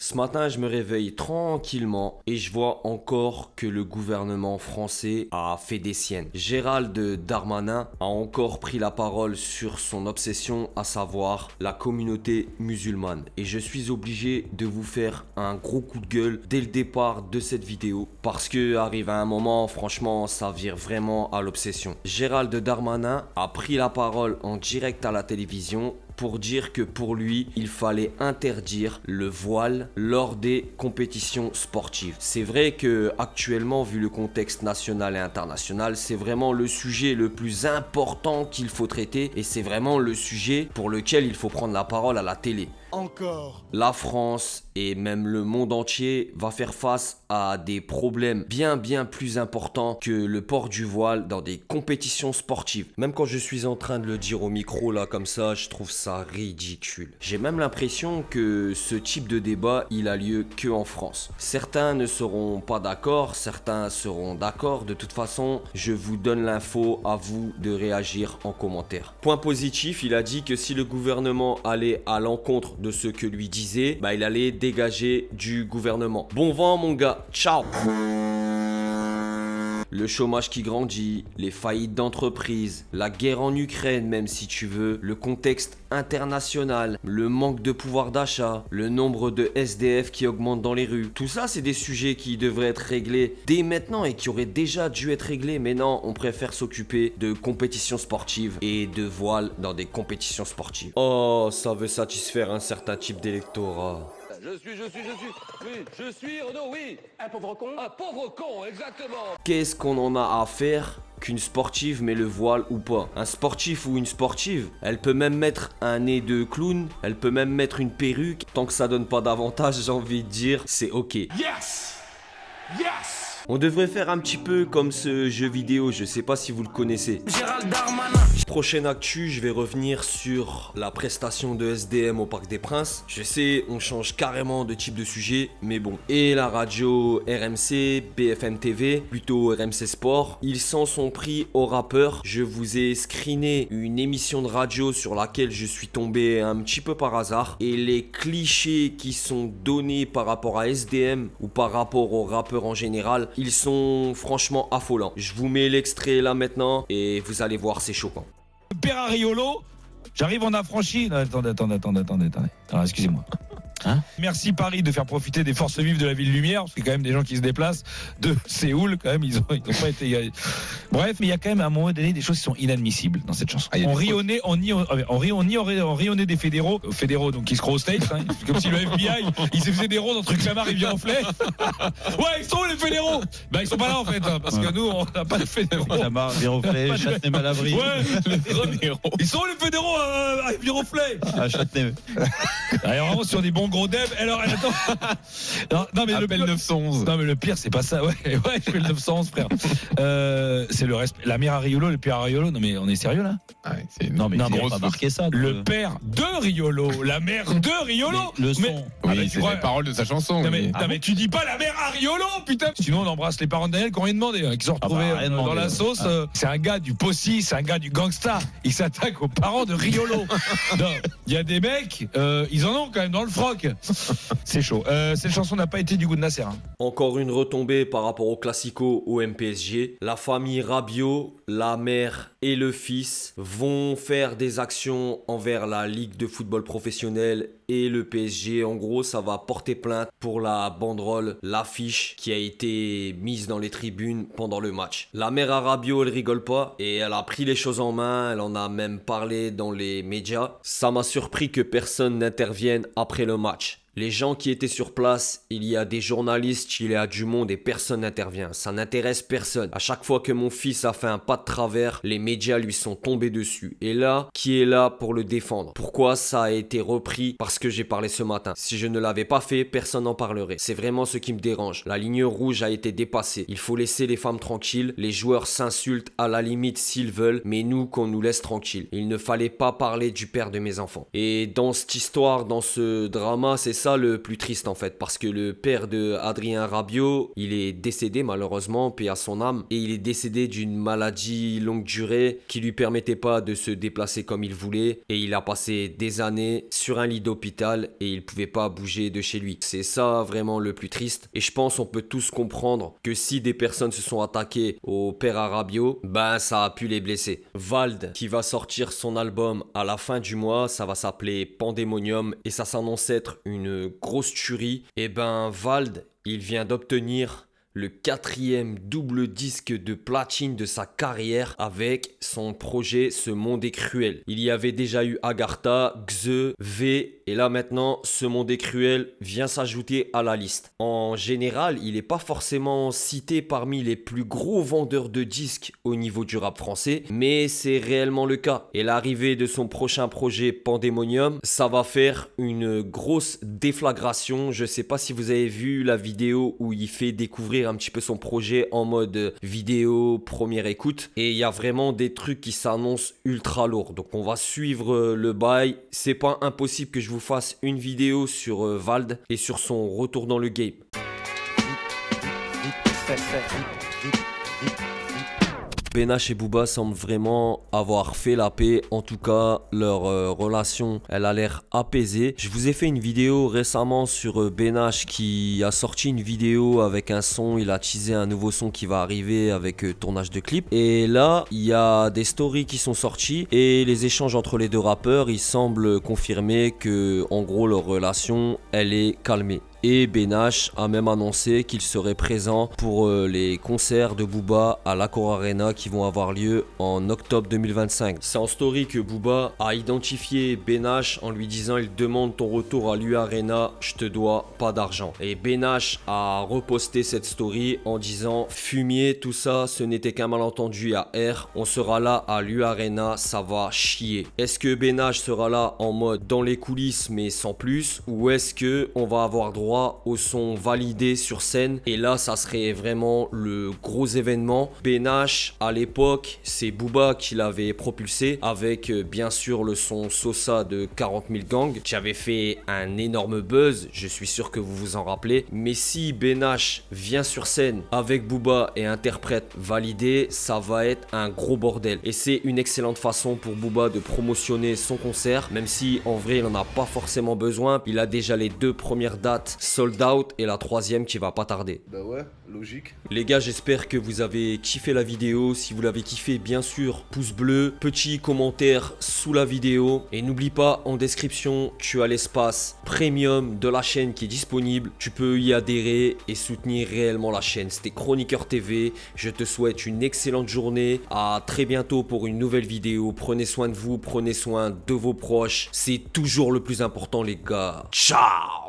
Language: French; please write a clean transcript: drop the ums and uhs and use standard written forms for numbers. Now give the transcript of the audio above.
Ce matin, je me réveille tranquillement et je vois encore que le gouvernement français a fait des siennes. Gérald Darmanin a encore pris la parole sur son obsession, à savoir la communauté musulmane. Et je suis obligé de vous faire un gros coup de gueule dès le départ de cette vidéo parce que arrive à un moment, franchement, ça vire vraiment à l'obsession. Gérald Darmanin a pris la parole en direct à la télévision pour dire que pour lui, il fallait interdire le voile lors des compétitions sportives. C'est vrai que actuellement, vu le contexte national et international, c'est vraiment le sujet le plus important qu'il faut traiter et c'est vraiment le sujet pour lequel il faut prendre la parole à la télé. Encore. La France et même le monde entier va faire face à des problèmes bien plus importants que le port du voile dans des compétitions sportives. Même quand je suis en train de le dire au micro là comme ça, je trouve ça ridicule. J'ai même l'impression que ce type de débat il a lieu que en France. Certains ne seront pas d'accord, certains seront d'accord. De toute façon, je vous donne l'info, à vous de réagir en commentaire. Point positif, il a dit que si le gouvernement allait à l'encontre de ce que lui disait, il allait dégager du gouvernement. Bon vent mon gars, ciao. Le chômage qui grandit, les faillites d'entreprises, la guerre en Ukraine même si tu veux, le contexte international, le manque de pouvoir d'achat, le nombre de SDF qui augmente dans les rues. Tout ça c'est des sujets qui devraient être réglés dès maintenant et qui auraient déjà dû être réglés, mais non, on préfère s'occuper de compétitions sportives et de voile dans des compétitions sportives. Oh, ça veut satisfaire un certain type d'électorat. Je suis Renaud, oui. Un pauvre con. Un pauvre con, exactement. Qu'est-ce qu'on en a à faire qu'une sportive met le voile ou pas? Un sportif ou une sportive, elle peut même mettre un nez de clown, elle peut même mettre une perruque. Tant que ça donne pas d'avantage, j'ai envie de dire, c'est ok. Yes. Yes. On devrait faire un petit peu comme ce jeu vidéo, je sais pas si vous le connaissez. Gérald Darmanin. Prochaine actu, je vais revenir sur la prestation de SDM au Parc des Princes. Je sais, on change carrément de type de sujet, mais bon. Et la radio RMC, BFM TV, plutôt RMC Sport, ils s'en sont pris aux rappeurs. Je vous ai screené une émission de radio sur laquelle je suis tombé un petit peu par hasard. Et les clichés qui sont donnés par rapport à SDM ou par rapport aux rappeurs en général, ils sont franchement affolants. Je vous mets l'extrait là maintenant et vous allez voir, c'est choquant. Perariolo, j'arrive en affranchi. Non, attendez. Alors, excusez-moi. Merci Paris de faire profiter des forces vives de la ville lumière, parce qu'il y a quand même des gens qui se déplacent de Séoul, quand même, ils ont pas été. Bref, mais il y a quand même à un moment donné des choses qui sont inadmissibles dans cette chanson. On rit au nez des fédéraux, donc qui se croient au States, hein, comme si le FBI, ils se faisaient des rondes entre Clamart et Viroflay. Ouais, ils sont où les fédéraux? Ils sont pas là en fait, hein, parce que nous, on n'a pas de fédéraux. Clamart, Viroflay, Châtenay-Malabry. Ouais, ils sont où les fédéraux à Viroflay? À Châtenay. Alors, vraiment sur des bons gros devs. Alors, attends. Non, mais appelle 911. Non, mais le pire, c'est pas ça. Ouais, je fais le 911, frère. C'est le respect. La mère à Riolo, le père à Riolo. Non, mais on est sérieux, là? Non, mais on pas marqué ça. Le père de Riolo. La mère de Riolo. Le son. Oui, c'est les paroles de sa chanson. Non, mais tu dis pas la mère à Riolo, putain. Sinon, on embrasse les parents de Daniel qui ont rien demandé, qui sont retrouvés dans la sauce. C'est un gars du Possi, c'est un gars du gangsta. Il s'attaque aux parents de Riolo. Non, il y a des mecs, ils en ont quand même dans le froc. C'est chaud. Cette chanson n'a pas été du goût de Nasser. Hein. Encore une retombée par rapport au Classico au MPSG. La famille Rabiot, la mère et le fils vont faire des actions envers la Ligue de football professionnel et le PSG. En gros, ça va porter plainte pour la banderole, l'affiche qui a été mise dans les tribunes pendant le match. La mère à Rabiot, elle rigole pas et elle a pris les choses en main. Elle en a même parlé dans les médias. Ça m'a surpris que personne n'intervienne après le match. Les gens qui étaient sur place, il y a des journalistes, il y a du monde et personne n'intervient. Ça n'intéresse personne. À chaque fois que mon fils a fait un pas de travers, les médias lui sont tombés dessus. Et là, qui est là pour le défendre? Pourquoi ça a été repris? Parce que j'ai parlé ce matin. Si je ne l'avais pas fait, personne n'en parlerait. C'est vraiment ce qui me dérange. La ligne rouge a été dépassée. Il faut laisser les femmes tranquilles. Les joueurs s'insultent à la limite s'ils veulent, mais nous, qu'on nous laisse tranquilles. Il ne fallait pas parler du père de mes enfants. Et dans cette histoire, dans ce drama, c'est ça ça le plus triste en fait, parce que le père de Adrien Rabiot, il est décédé malheureusement, paix à son âme, et il est décédé d'une maladie longue durée qui lui permettait pas de se déplacer comme il voulait, et il a passé des années sur un lit d'hôpital et il pouvait pas bouger de chez lui. C'est ça vraiment le plus triste, et je pense on peut tous comprendre que si des personnes se sont attaquées au père à Rabiot, ben ça a pu les blesser. Vald qui va sortir son album à la fin du mois, ça va s'appeler Pandemonium et ça s'annonce être une grosse tuerie. Et ben Vald, il vient d'obtenir le 4e double disque de platine de sa carrière avec son projet Ce Monde est Cruel. Il y avait déjà eu Agartha, Xe, V, et là maintenant Ce Monde est Cruel vient s'ajouter à la liste. En général, il n'est pas forcément cité parmi les plus gros vendeurs de disques au niveau du rap français, mais c'est réellement le cas. Et l'arrivée de son prochain projet Pandemonium, ça va faire une grosse déflagration. Je sais pas si vous avez vu la vidéo où il fait découvrir un petit peu son projet en mode vidéo première écoute, et il y a vraiment des trucs qui s'annoncent ultra lourds, donc on va suivre le bail. C'est pas impossible que je vous fasse une vidéo sur Vald et sur son retour dans le game. Benach et Booba semblent vraiment avoir fait la paix. En tout cas, leur relation, elle a l'air apaisée. Je vous ai fait une vidéo récemment sur Benach qui a sorti une vidéo avec un son. Il a teasé un nouveau son qui va arriver avec tournage de clip. Et là, il y a des stories qui sont sorties et les échanges entre les deux rappeurs, ils semblent confirmer que, en gros, leur relation, elle est calmée. Et Benach a même annoncé qu'il serait présent pour les concerts de Booba à l'Accor Arena qui vont avoir lieu en octobre 2025. C'est en story que Booba a identifié Benach en lui disant: il demande ton retour à l'U Arena, je te dois pas d'argent. Et Benach a reposté cette story en disant: fumier, tout ça, ce n'était qu'un malentendu à R, on sera là à l'U Arena, ça va chier. Est-ce que Benach sera là en mode dans les coulisses mais sans plus, ou est-ce que on va avoir droit au son validé sur scène? Et là ça serait vraiment le gros événement. Benach à l'époque, c'est Booba qui l'avait propulsé avec bien sûr le son Sosa de 40 000 Gang qui avait fait un énorme buzz, je suis sûr que vous vous en rappelez. Mais si Benach vient sur scène avec Booba et interprète validé, ça va être un gros bordel, et c'est une excellente façon pour Booba de promotionner son concert, même si en vrai il en a pas forcément besoin. Il a déjà les 2 premières dates sold out et la 3e qui va pas tarder. Bah ouais, logique. Les gars, j'espère que vous avez kiffé la vidéo. Si vous l'avez kiffé, bien sûr, pouce bleu, petit commentaire sous la vidéo. Et n'oublie pas, en description, tu as l'espace premium de la chaîne qui est disponible. Tu peux y adhérer et soutenir réellement la chaîne. C'était Chroniqueur TV. Je te souhaite une excellente journée. À très bientôt pour une nouvelle vidéo. Prenez soin de vous, prenez soin de vos proches. C'est toujours le plus important, les gars. Ciao!